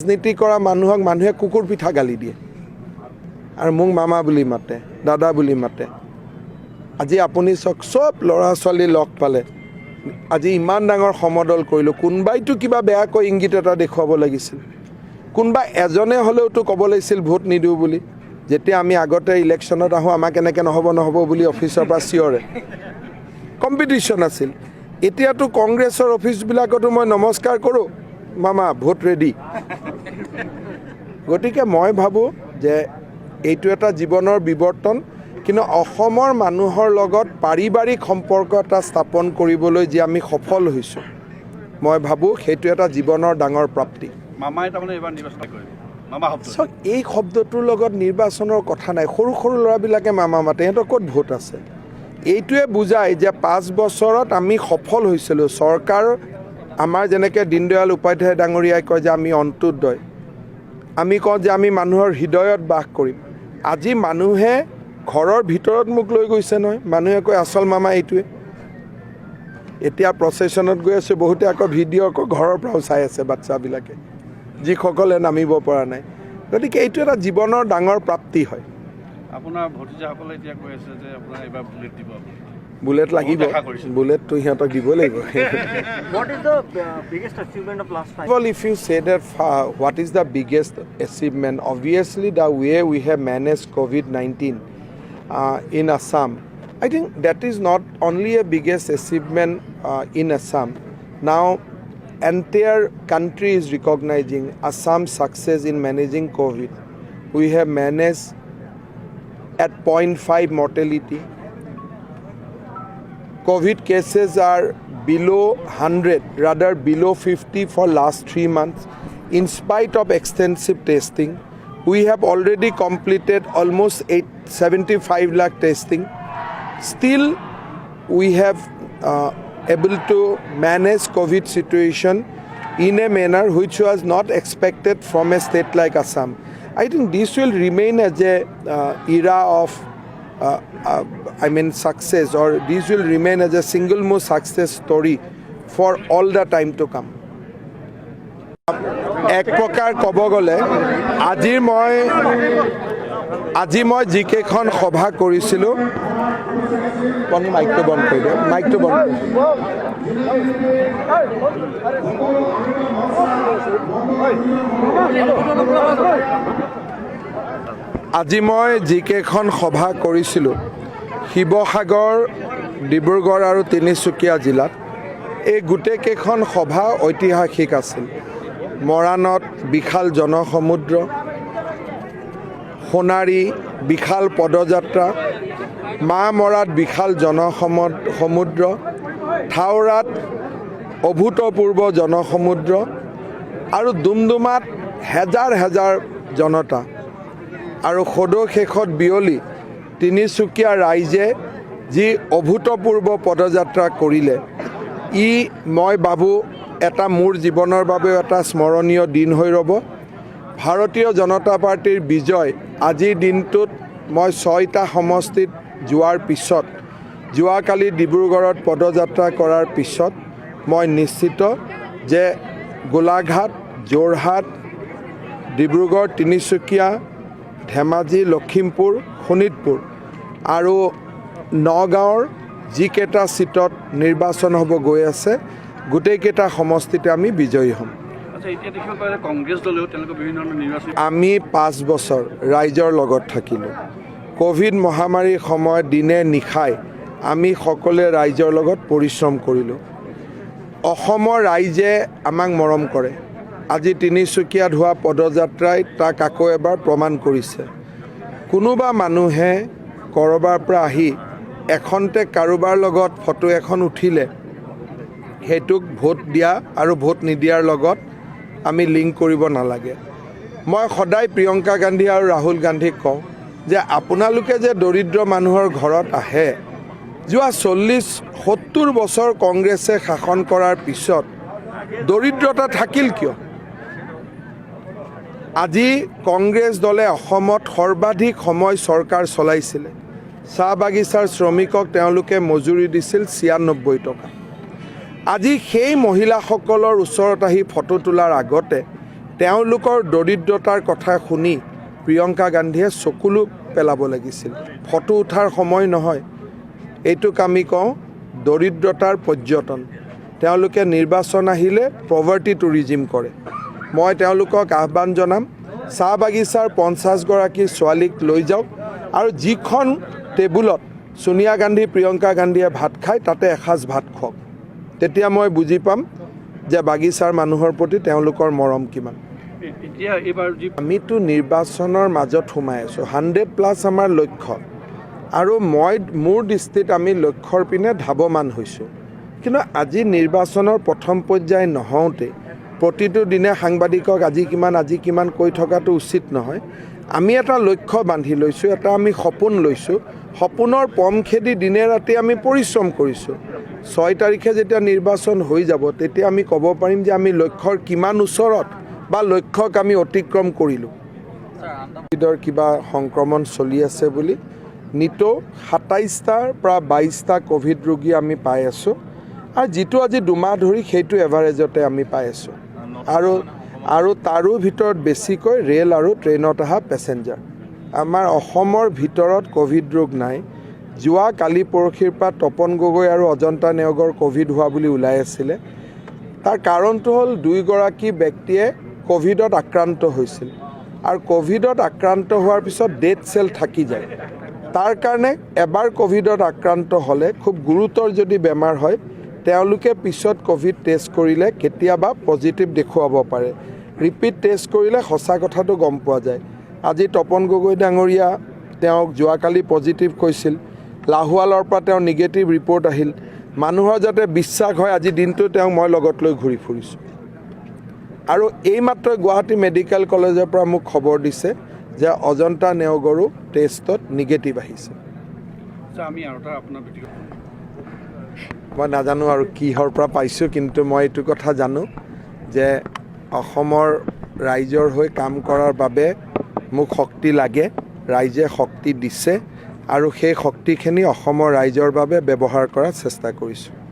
ৰাজনীতি কৰা মানুহক মানুহে কুকুৰ পিঠা গালি দিয়ে আৰু মোক মামা বুলি মাতে দাদা বুলি মাতে আজি আপুনি সব ল'ৰা ছোৱালী লগ পালে আজি ইমান ডাঙৰ সমদল কৰিলো কোনবাইতো কিবা বেয়া কৈ ইংগিত এটা দেখুৱাব লাগিছিল কোনবা এজনে হলেওতো ক'ব লাগিছিল ভোট নিদিও বুলি যেতিয়া আমি আগতে ইলেকশ্যনত আহো আমাক এনেকে নহব বুলি অফিচৰ পৰা চিঞৰে কম্পিটিশন আছিল এতিয়াতো কংগ্ৰেছৰ অফিচ বিলাকতো মই নমস্কাৰ কৰো মামা ভোট ৰেডি গতিকে মই ভাবো যে এইটো এটা জীৱনৰ বিৱৰ্তন কিন্তু অসমৰ মানুহৰ লগত পাৰিবাৰিক সম্পৰ্ক এটা স্থাপন কৰিবলৈ যে আমি সফল হৈছো মই ভাবো সেইটো এটা জীৱনৰ ডাঙৰ প্ৰাপ্তি মামা এটা মানে এবাৰ নিৰ্বাচন কৰিব মামা শব্দ এই শব্দটোৰ লগত নিৰ্বাচনৰ কথা নাই সৰু সৰু ল'ৰাবিলাকে মামা মাতে সিহঁতৰ ক'ত ভোট আছে এইটোৱে বুজায় যে 5 বছৰত আমি সফল হৈছিলো চৰকাৰ আমাৰ যেনেকৈ দীনদয়াল উপাধ্যায় ডাঙৰীয়াই কয় যে আমি অন্ত্যোদয় আমি কওঁ যে আমি মানুহৰ হৃদয়ত বাস কৰিম আজি মানুহে ঘৰৰ ভিতৰত মোক লৈ গৈছে নহয় মানুহে কয় আচল মামা এইটোৱে এতিয়া প্ৰচেছনত গৈ আছে বহুতে আকৌ ভিডিঅ' আকৌ ঘৰৰ পৰাও চাই আছে বাচ্চাবিলাকে যিসকলে নামিব পৰা নাই গতিকে এইটো এটা জীৱনৰ ডাঙৰ প্ৰাপ্তি হয় আপোনাৰ ভতিজাসকলে এতিয়া কৈ আছে যে আপোনাৰ এবাৰ বুলেট দিব বুলেট লাগিব বুলেটটো সিহঁতক দিব লাগিব What is the biggest achievement of last 5 years? Well, if you say that what is the biggest achievement, obviously the way we have managed COVID-19 in Assam, I think that is not only a biggest achievement in Assam. Now, entire country is recognizing Assam's success in managing COVID. We have managed at 0.5 mortality. COVID cases are below 100, rather below 50 for last 3 months. In spite of extensive testing, we have already completed almost 75 lakh testing. Still, we have able to manage COVID situation in a manner which was not expected from a state like Assam. I think this will remain as a era of success, or this will remain as a single most success story for all the time to come. এক প্ৰকাৰ ক'ব গ'লে আজি মই যিকেইখন সভা কৰিছিলোঁ মাইকটো বন্ধ কৰি দিয়ক মাইকটো বন্ধ আজি মই যিকেইখন সভা কৰিছিলোঁ শিৱসাগৰ ডিব্ৰুগড় আৰু তিনিচুকীয়া জিলাত এই গোটেইকেইখন সভা ঐতিহাসিক আছিল মৰাণত বিশাল জনসমুদ্ৰ সোণাৰী বিশাল পদযাত্ৰা মামৰাত বিশাল জনসমুদ্ৰ থাওৰাত অভূতপূৰ্ব জনসমুদ্ৰ আৰু ডুমডুমাত হেজাৰ হেজাৰ জনতা আৰু সদশেষত বিয়লি তিনিচুকীয়া ৰাইজে যি অভূতপূৰ্ব পদযাত্ৰা কৰিলে মই ভাবোঁ এটা মোৰ জীৱনৰ বাবে এটা স্মৰণীয় দিন হৈ ৰ'ব ভাৰতীয় জনতা পাৰ্টিৰ বিজয় আজিৰ দিনটোত মই 6টা সমষ্টিত যোৱাৰ পিছত যোৱাকালি ডিব্ৰুগড়ত পদযাত্ৰা কৰাৰ পিছত মই নিশ্চিত যে গোলাঘাট যোৰহাট ডিব্ৰুগড় তিনিচুকীয়া ধেমাজি লখিমপুৰ শোণিতপুৰ আৰু নগাঁৱৰ যিকেইটা সিটত নিৰ্বাচন হ'ব গৈ আছে গোটেইকেইটা সমষ্টিতে আমি বিজয়ী হ'ম আমি 5 বছৰ ৰাইজৰ লগত থাকিলোঁ কোভিড মহামাৰীৰ সময়ত দিনে নিশাই আমি সকলোৱে ৰাইজৰ লগত পৰিশ্ৰম কৰিলোঁ অসমৰ ৰাইজে আমাক মৰম কৰে আজি তিনিচুকীয়াত হোৱা পদযাত্ৰাই তাক আকৌ এবাৰ প্ৰমাণ কৰিছে কোনোবা মানুহে কৰবাৰ পৰা আহি এখনতে কাৰোবাৰ লগত ফটো এখন উঠিলে হেতুক ভোট দিয়া আৰু ভোট নিদিয়াৰ লগত আমি লিংক কৰিব নালাগে মই সদায় প্ৰিয়ংকা গান্ধী আৰু ৰাহুল গান্ধীক কওঁ যে আপোনালোকে যে দৰিদ্ৰ মানুহৰ ঘৰত আহে যোৱা 40-70 বছৰ কংগ্ৰেছে শাসন কৰাৰ পিছত দৰিদ্ৰতা থাকিল কিয় আজি কংগ্ৰেছ দলে অসমত সৰ্বাধিক সময় চৰকাৰ চলাইছিলে চাহ বাগিচাৰ শ্ৰমিকক তেওঁলোকে মজুৰি দিছিল 96 টকা আজি সেই মহিলাসকলৰ ওচৰত আহি ফটো তোলাৰ আগতে তেওঁলোকৰ দৰিদ্ৰতাৰ কথা শুনি প্ৰিয়ংকা গান্ধীয়ে চকুলো পেলাব লাগিছিল। ফটো উঠাৰ সময় নহয়, এইটোক আমি কওঁ দৰিদ্ৰতাৰ পৰ্যটন। তেওঁলোকে নিৰ্বাচন আহিলে পভাৰ্টি টুৰিজিম কৰে। মই তেওঁলোকক আহ্বান জনাম, চাহ বাগিচাৰ 50গৰাকী ছোৱালীক লৈ যাওক আৰু যিখন টেবুলত সোনিয়া গান্ধী প্ৰিয়ংকা গান্ধীয়ে ভাত খায় তাতে এসাঁজ ভাত খুৱাওক। তেতিয়া মই বুজি পাম যে বাগিচাৰ মানুহৰ প্ৰতি তেওঁলোকৰ মৰম কিমান। এতিয়া এইবাৰ যি আমিতো নিৰ্বাচনৰ মাজত সোমাই আছোঁ, 100+ আমাৰ লক্ষ্য, আৰু মোৰ দৃষ্টিত আমি লক্ষ্যৰ পিনে ধাৱমান হৈছোঁ। কিন্তু আজি নিৰ্বাচনৰ প্ৰথম পৰ্যায় নহওঁতে প্ৰতিটো দিনে সাংবাদিকক আজি কিমান কৈ থকাটো উচিত নহয়। আমি এটা লক্ষ্য বান্ধি লৈছোঁ, এটা আমি সপোন লৈছোঁ। সপোনৰ পম খেদি দিনে ৰাতি আমি পৰিশ্ৰম কৰিছোঁ। 6 তাৰিখে যেতিয়া নিৰ্বাচন হৈ যাব তেতিয়া আমি ক'ব পাৰিম যে আমি লক্ষ্যৰ কিমান ওচৰত বা লক্ষ্যক আমি অতিক্ৰম কৰিলোঁ। ক'ভিডৰ কিবা সংক্ৰমণ চলি আছে বুলি নিতৌ 27টাৰ পৰা 22টা ক'ভিড ৰোগী আমি পাই আছোঁ, আৰু যিটো আজি 2 মাহ ধৰি সেইটো এভাৰেজতে আমি পাই আছোঁ। আৰু তাৰো ভিতৰত বেছিকৈ ৰেল আৰু ট্ৰেইনত অহা পেছেঞ্জাৰ। আমাৰ অসমৰ ভিতৰত ক'ভিড ৰোগ নাই। যোৱা কালি পৰহিৰ পৰা তপন গগৈ আৰু অজন্তা নেওগৰ ক'ভিড হোৱা বুলি ওলাই আছিলে। তাৰ কাৰণটো হ'ল 2গৰাকী ব্যক্তিয়ে ক'ভিডত আক্ৰান্ত হৈছিল, আৰু ক'ভিডত আক্ৰান্ত হোৱাৰ পিছত ডেথ চেল থাকি যায়। তাৰ কাৰণে এবাৰ ক'ভিডত আক্ৰান্ত হ'লে খুব গুৰুতৰ যদি বেমাৰ হয় তেওঁলোকে পিছত ক'ভিড টেষ্ট কৰিলে কেতিয়াবা পজিটিভ দেখুৱাব পাৰে। ৰিপিট টেষ্ট কৰিলে সঁচা কথাটো গম পোৱা যায়। আজি তপন গগৈ ডাঙৰীয়া তেওঁক যোৱাকালি পজিটিভ কৈছিল, লাহোৱালৰ পৰা তেওঁৰ নিগেটিভ ৰিপৰ্ট আহিল। মানুহৰ যাতে বিশ্বাস হয় আজি দিনটো তেওঁক মই লগত লৈ ঘূৰি ফুৰিছোঁ। আৰু এইমাত্ৰ গুৱাহাটী মেডিকেল কলেজৰ পৰা মোক খবৰ দিছে যে অজন্তা নেওগৰো টেষ্টত নিগেটিভ আহিছে। আমি আৰু এটা আপোনাৰ ব্যক্তিগত মই নাজানো আৰু কিহৰ পৰা পাইছোঁ, কিন্তু মই এইটো কথা জানো যে অসমৰ ৰাইজৰ হৈ কাম কৰাৰ বাবে মোক শক্তি লাগে। ৰাইজে শক্তি দিছে আৰু সেই শক্তিখিনি অসমৰ ৰাইজৰ বাবে ব্যৱহাৰ কৰাৰ চেষ্টা কৰিছোঁ।